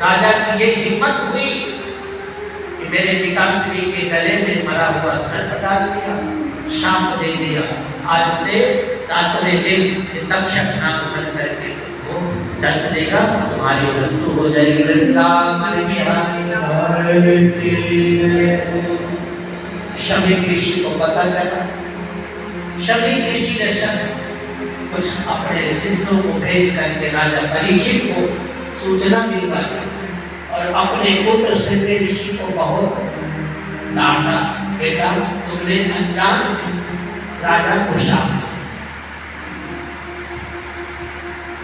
राजा की ये हिम्मत हुई कि मेरे पिताश्री के गले में मरा हुआ सर्प डाल दिया, शाप दे दिया। आज से 7वें दिन तक्षक नाम बन करके वो डस लेगा, तुम्हारी मृत्यु हो जाएगी। शमी ऋषि को पता चला। शमी ऋषि ने कुछ अपने शिष्यों को भेज करके राजा परीक्षित को सूचना दिलवाई और अपने पुत्र श्रृंगी ऋषि को बहुत डांटा, बेटा तुमने अनजान राजा को शाप,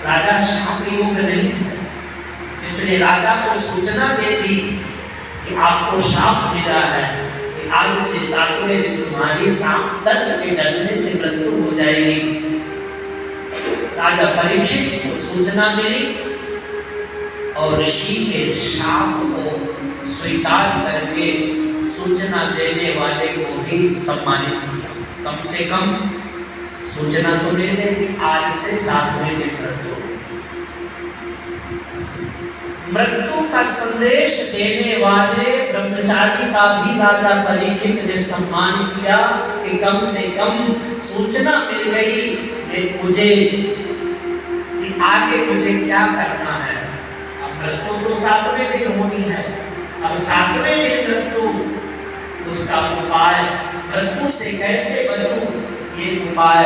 राजा शाप योग्य नहीं है, इसलिए राजा को सूचना दे दी कि आपको शाप मिला है कि आज से 7वें दिन तुम्हारी सर्प के डसने से मृत्यु हो जाएगी। राजा परीक्षित को सूचना मिली और ऋषि के शाप को स्वीकार करके सूचना देने वाले को भी सम्मानित किया। कम से कम सूचना तो मिल गई कि आज से 7वें दिन मृत्यु का संदेश देने वाले ब्रह्मचारी का भी राजा परीक्षित ने सम्मान किया कि कम से कम सूचना मिल गई कि मुझे कि आगे मुझे क्या करना है। अब मृत्यु तो 7वें दिन होनी है, अब 7वें दिन मृत्यु, उसका उपाय, मृत्यु से कैसे बचूं, ये उपाय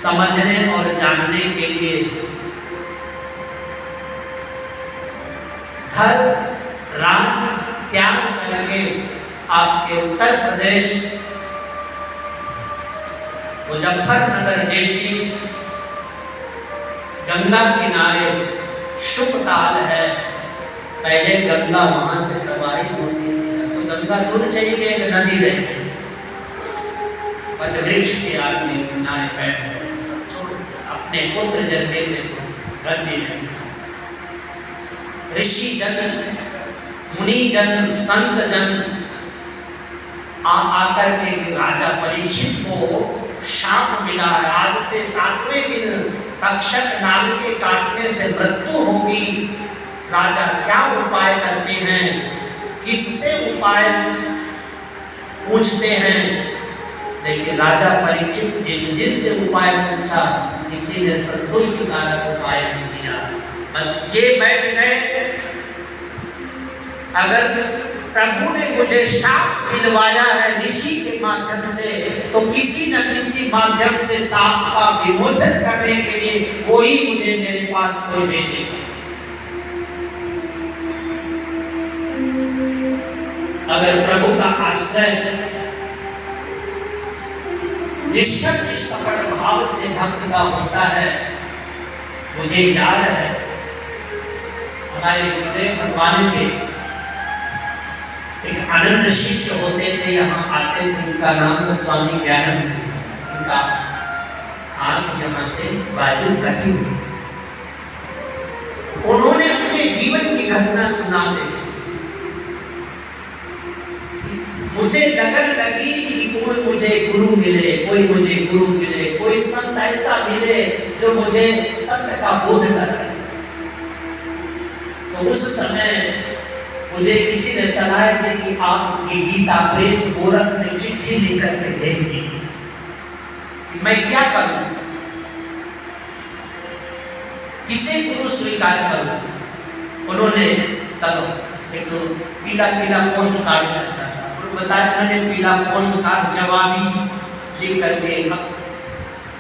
समझने और जानने के लिए घर राज्य त्याग करके आपके उत्तर प्रदेश मुजफ्फरनगर डिस्ट्रिक्ट गंगा किनारे शुभताल है। पहले गंगा वहां से प्रवाहित होती थी, तो गंगा दूर चली गई, एक नदी रह गई, वट वृक्ष के आदमी किनारे बैठ गए, अपने पुत्र जन्मे को रद्दी नहीं। ऋषि जन, मुनि जन, संत जन आकर के राजा परीक्षित को शाप मिला है, आज से 7वें दिन तक्षक नाग के काटने से मृत्यु होगी। राजा क्या उपाय करते हैं, किससे उपाय पूछते हैं, लेकिन राजा परीक्षित जिससे उपाय पूछा किसी ने संतुष्टिकारक उपाय नहीं दिया, बस ये बैठ गए अगर प्रभु ने मुझे शाप दिलवाया है ऋषि के माध्यम से, तो किसी न किसी माध्यम से शाप का विमोचन करने के लिए कोई मुझे मेरे पास कोई भेजेगा। अगर प्रभु का आश्रय निश्चल निष्कपट भाव से भक्त का होता है। मुझे याद है हमारे गुरुदेव भगवान के एक अनन्य शिष्य होते थे, यहाँ आते थे, उनका नाम था स्वामी ज्ञानंद। उनका हाथ यहाँ से बाजू कटी हुई। उन्होंने अपने जीवन की घटना सुना दी। मुझे लगन लगी कि कोई मुझे गुरु मिले, कोई मुझे गुरु मिले, कोई संत ऐसा मिले जो मुझे सत्य का बोध कराए। तो उस समय मुझे किसी ने सलाह दी कि आपकी गीता प्रेस गोरख ने चिट्ठी लिख करके भेज दी, मैं क्या करूं, किसे गुरु स्वीकार करूं। उन्होंने तब एक पीला पीला पोस्ट कार्ड चलता था, उन्होंने बताया, उन्होंने पीला पोस्ट कार्ड जवाबी लिख करके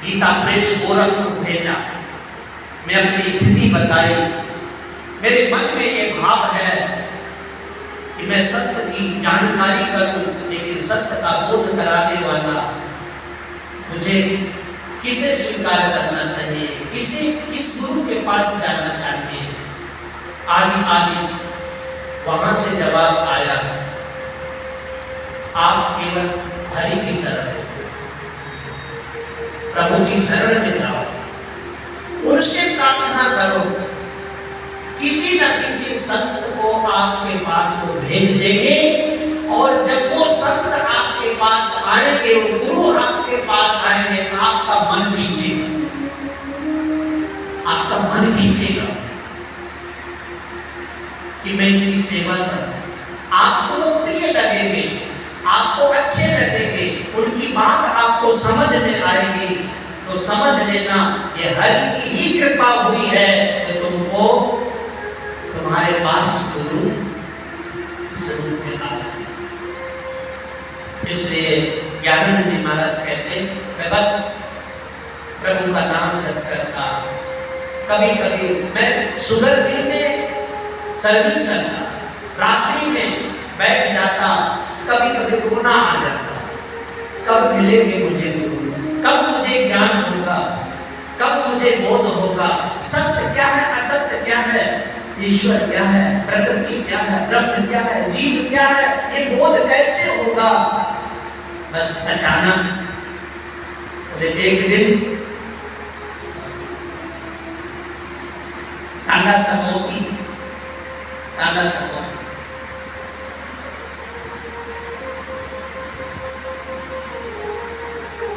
गीता प्रेस गोरख को भेजा। मैं अपनी स्थिति बताई। मेरे मन में ये भाव है कि मैं सत्य की जानकारी करूं, लेकिन सत्य का बोध कराने वाला मुझे किसे स्वीकार करना चाहिए, किस गुरु के पास जाना चाहिए, आदि आदि। वहां से जवाब आया, आप केवल हरि की शरण, प्रभु की शरण में जाओ, उनसे प्रार्थना करो, किसी न किसी संत को आपके पास वो भेज देंगे, और जब वो संत आपके पास आएंगे, वो गुरु आपके पास आएंगे, आपका मन खींचेगा, आपका मन खींचेगा। कि मैं इनकी सेवा करूं। आपको वो प्रिय लगेंगे, आपको अच्छे लगेंगे, उनकी बात आपको समझ में आएगी, तो समझ लेना ये हरि की ही कृपा हुई है कि तुमको तुम्हारे पास गुरु जरूर में आ रहे। इसलिए ज्ञानानंद जी महाराज कहते मैं बस प्रभु का नाम जप करता, कभी कभी मैं सुगर दिन में सर्विस करता, रात्रि में बैठ जाता, कभी कभी रोना आ जाता, कब मिलेंगे मुझे गुरु, कब मुझे ज्ञान होगा, कब मुझे बोध होगा, सत्य क्या है, असत्य क्या है, ईश्वर क्या है, प्रकृति क्या है, ब्रह्म क्या है, जीव क्या है, ये बोध कैसे होगा। बस अचानक बोले एक दिन टांडा सकोती, टांडा सको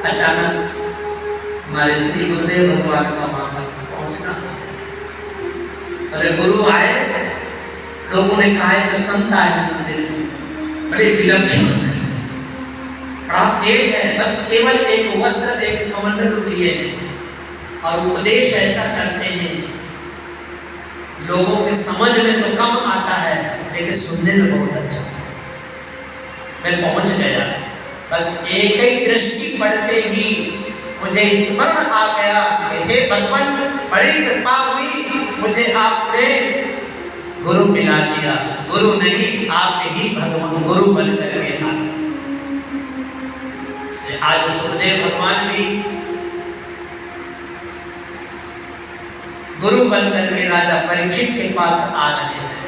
अचानक हमारे श्री गुरुदेव भगवान का वहां पर पहुंचना। अरे गुरु आए, लोगों ने कहा कि संत आए हैं मंदिर में, बड़े विलक्षण, बड़ा तेज है, बस केवल एक वस्त्र एक कमंडल लिए हैं और उपदेश ऐसा करते हैं, लोगों के समझ में तो कम आता है लेकिन सुनने में बहुत अच्छा। मैं पहुंच गया, बस एक ही दृष्टि पड़ते ही मुझे स्मरण आ गया कि हे भगवान, बड़ी कृपा हुई, मुझे आपने गुरु मिला दिया। गुरु नहीं, आप ही भगवान गुरु बन करके आए। आज सुखदेव भगवान भी गुरु बनकर के राजा परीक्षित के पास आ रहे हैं।